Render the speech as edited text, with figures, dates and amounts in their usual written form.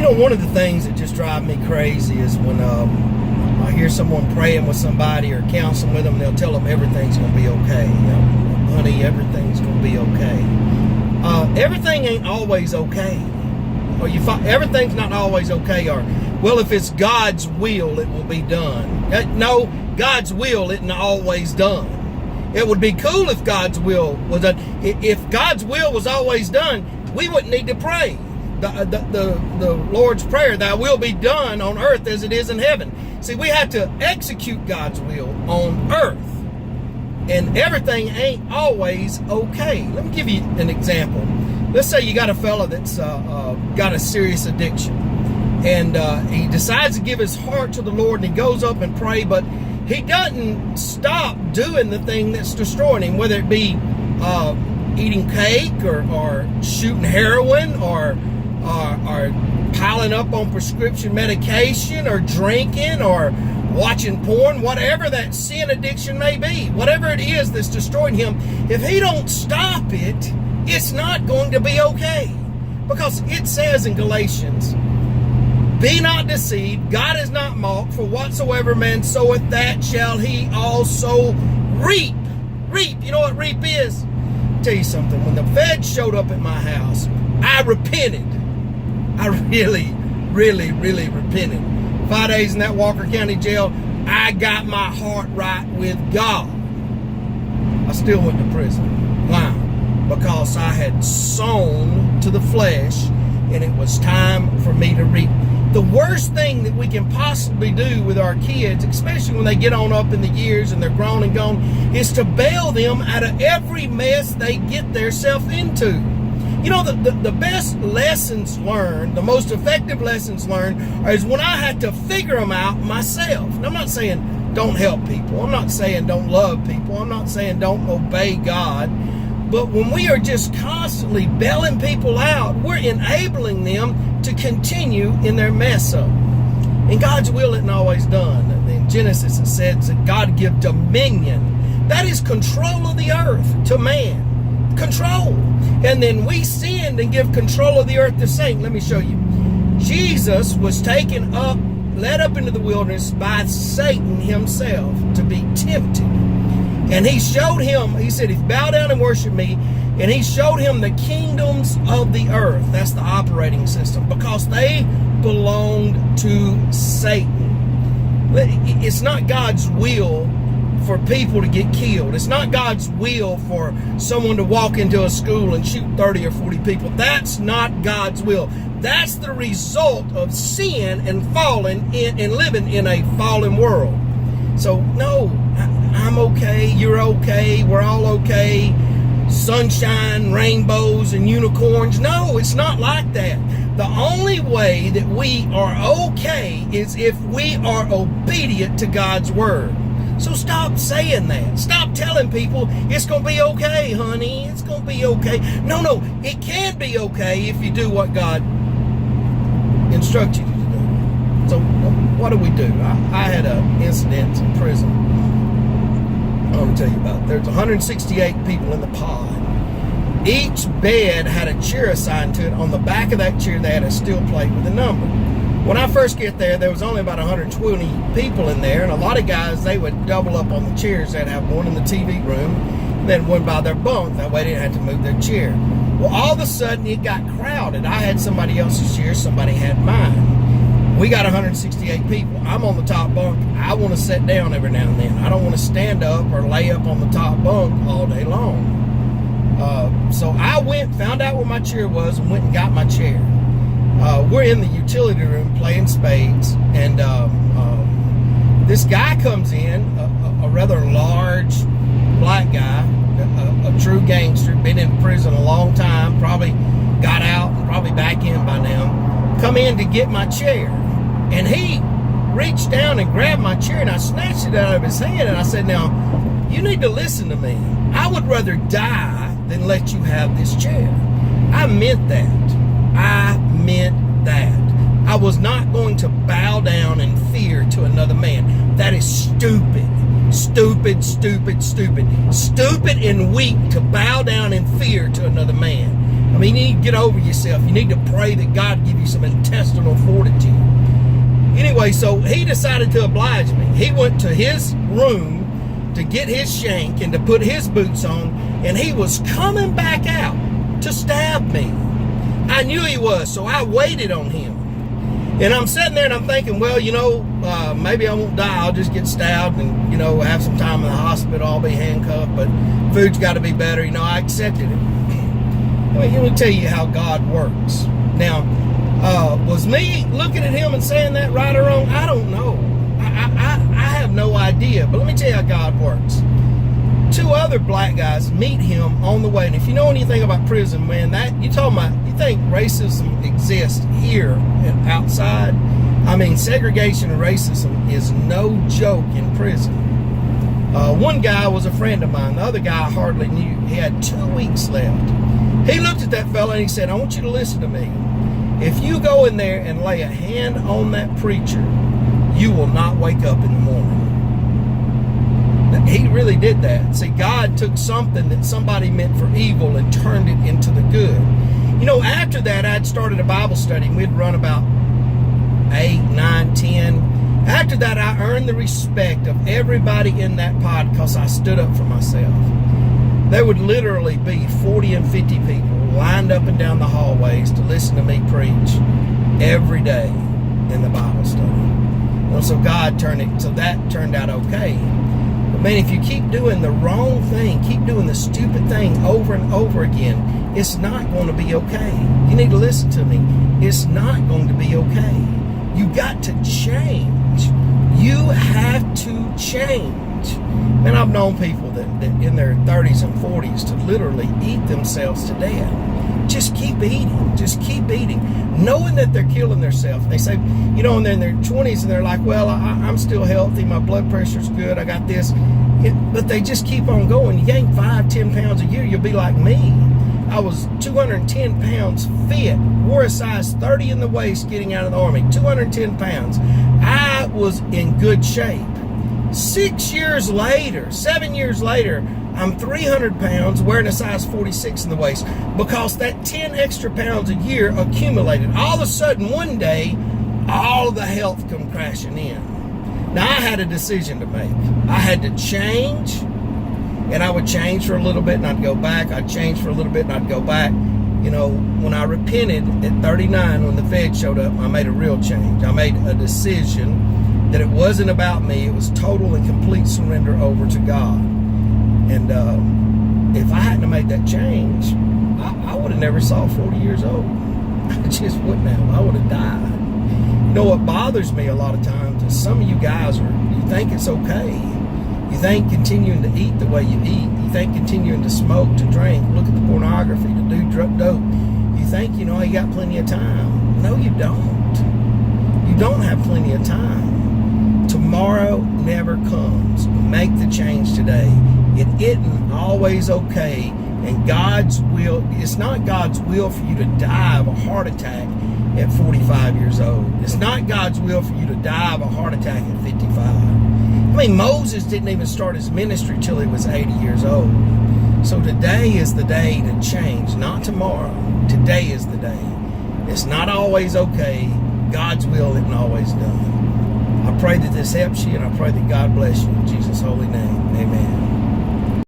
One of the things that just drive me crazy is when I hear someone praying with somebody or counseling with them, they'll tell them everything's going to be okay. Honey, everything's going to be okay. Everything ain't always okay. Or everything's not always okay. Or, well, if it's God's will, it will be done. No, God's will isn't always done. It would be cool if God's will was done. If God's will was always done, we wouldn't need to pray. The Lord's Prayer, thy will be done on earth as it is in heaven. See, we have to execute God's will on earth. And everything ain't always okay. Let me give you an example. Let's say you got a fella that's got a serious addiction. And he decides to give his heart to the Lord, and he goes up and pray, but he doesn't stop doing the thing that's destroying him, whether it be eating cake or shooting heroin or piling up on prescription medication or drinking or watching porn, whatever that sin addiction may be, whatever it is that's destroying him, if he don't stop it, it's not going to be okay. Because it says in Galatians, be not deceived, God is not mocked, for whatsoever man soweth, that shall he also reap. Reap, you know what reap is? I'll tell you something, when the feds showed up at my house, I repented. I really repented. 5 days in that Walker County jail, I got my heart right with God. I still went to prison. Why? Because I had sown to the flesh, and it was time for me to reap. The worst thing that we can possibly do with our kids, especially when they get on up in the years and they're grown and gone, is to bail them out of every mess they get themselves into. The best lessons learned, the most effective lessons learned, is when I had to figure them out myself. And I'm not saying don't help people. I'm not saying don't love people. I'm not saying don't obey God. But when we are just constantly bailing people out, we're enabling them to continue in their mess up. And God's will isn't always done. In Genesis it says that God give dominion. That is control of the earth to man. Control. And then we sinned and give control of the earth to Satan. Let me show you. Jesus was taken up, led up into the wilderness by Satan himself to be tempted. And he showed him, he said, if you bow down and worship me, and he showed him the kingdoms of the earth. That's the operating system, because they belonged to Satan. It's not God's will for people to get killed. It's not God's will for someone to walk into a school and shoot 30 or 40 people. That's not God's will. That's the result of sin and falling in and living in a fallen world. So no, I'm okay, you're okay, we're all okay. Sunshine, rainbows, and unicorns. No, it's not like that. The only way that we are okay is if we are obedient to God's word. So stop saying that. Stop telling people it's going to be okay, honey. It's going to be okay. No, it can be okay if you do what God instructs you to do. So what do we do? I had an incident in prison. I want to tell you about it. There's 168 people in the pod. Each bed had a chair assigned to it. On the back of that chair, they had a steel plate with a number. When I first get there, there was only about 120 people in there, and a lot of guys, they would double up on the chairs. They'd have one in the TV room, and then one by their bunk. That way they didn't have to move their chair. Well, all of a sudden, it got crowded. I had somebody else's chair, somebody had mine. We got 168 people. I'm on the top bunk. I want to sit down every now and then. I don't want to stand up or lay up on the top bunk all day long. So I went, found out where my chair was, and went and got my chair. We're in the utility room playing spades, and this guy comes in, a rather large black guy, a true gangster, been in prison a long time, probably got out and probably back in by now, come in to get my chair. And he reached down and grabbed my chair, and I snatched it out of his hand, and I said, now, you need to listen to me. I would rather die than let you have this chair. I meant that. I meant that. I was not going to bow down in fear to another man. That is stupid. Stupid, stupid, stupid. Stupid and weak to bow down in fear to another man. I mean, you need to get over yourself. You need to pray that God give you some intestinal anyway, so he decided to oblige me. He went to his room to get his shank and to put his boots on, and he was coming back out to stab me. I knew he was, so I waited on him. And I'm sitting there and I'm thinking, well, maybe I won't die. I'll just get stabbed and, have some time in the hospital. I'll be handcuffed, but food's got to be better. I accepted it. Let me tell you how God works. Now, was me looking at him and saying that right or wrong? I don't know. I have no idea. But let me tell you how God works. 2 other black guys meet him on the way. And if you know anything about prison, man, you think racism exists here and outside? I mean, segregation and racism is no joke in prison. One guy was a friend of mine. The other guy I hardly knew. He had 2 weeks left. He looked at that fella and he said, I want you to listen to me. If you go in there and lay a hand on that preacher, you will not wake up in the morning. He really did that. See, God took something that somebody meant for evil and turned it into the good. After that, I'd started a Bible study. We'd run about 8, 9, 10. After that, I earned the respect of everybody in that pod because I stood up for myself. There would literally be 40 and 50 people lined up and down the hallways to listen to me preach every day in the Bible study. So God that turned out okay. But man, if you keep doing the wrong thing, keep doing the stupid thing over and over again, it's not going to be okay. You need to listen to me. It's not going to be okay. You got to change. You have to change. Man, I've known people that in their 30s and 40s to literally eat themselves to death. Just keep eating. Just keep eating. Knowing that they're killing themselves. They say, and they're in their 20s and they're like, well, I'm still healthy. My blood pressure's good. I got this. But they just keep on going. You gain 5-10 pounds a year, you'll be like me. I was 210 pounds fit, wore a size 30 in the waist getting out of the Army, 210 pounds. I was in good shape. 7 years later, I'm 300 pounds, wearing a size 46 in the waist because that 10 extra pounds a year accumulated. All of a sudden, one day, all of the health come crashing in. Now, I had a decision to make. I had to change, and I would change for a little bit, and I'd go back. I'd change for a little bit, and I'd go back. When I repented at 39, when the Fed showed up, I made a real change. I made a decision that it wasn't about me. It was total and complete surrender over to God. And if I hadn't have made that change, I would have never saw 40 years old. I just wouldn't have. I would have died. What bothers me a lot of times is some of you guys you think it's okay. You think continuing to eat the way you eat. You think continuing to smoke, to drink, look at the pornography, to do dope. You think, you got plenty of time. No, you don't. You don't have plenty of time. Tomorrow never comes. Make the change today. It isn't always okay. And God's will, it's not God's will for you to die of a heart attack at 45 years old. It's not God's will for you to die of a heart attack at 55. Moses didn't even start his ministry till he was 80 years old. So today is the day to change, not tomorrow. Today is the day. It's not always okay. God's will isn't always done. I pray that this helps you, and I pray that God bless you in Jesus' holy name. Amen.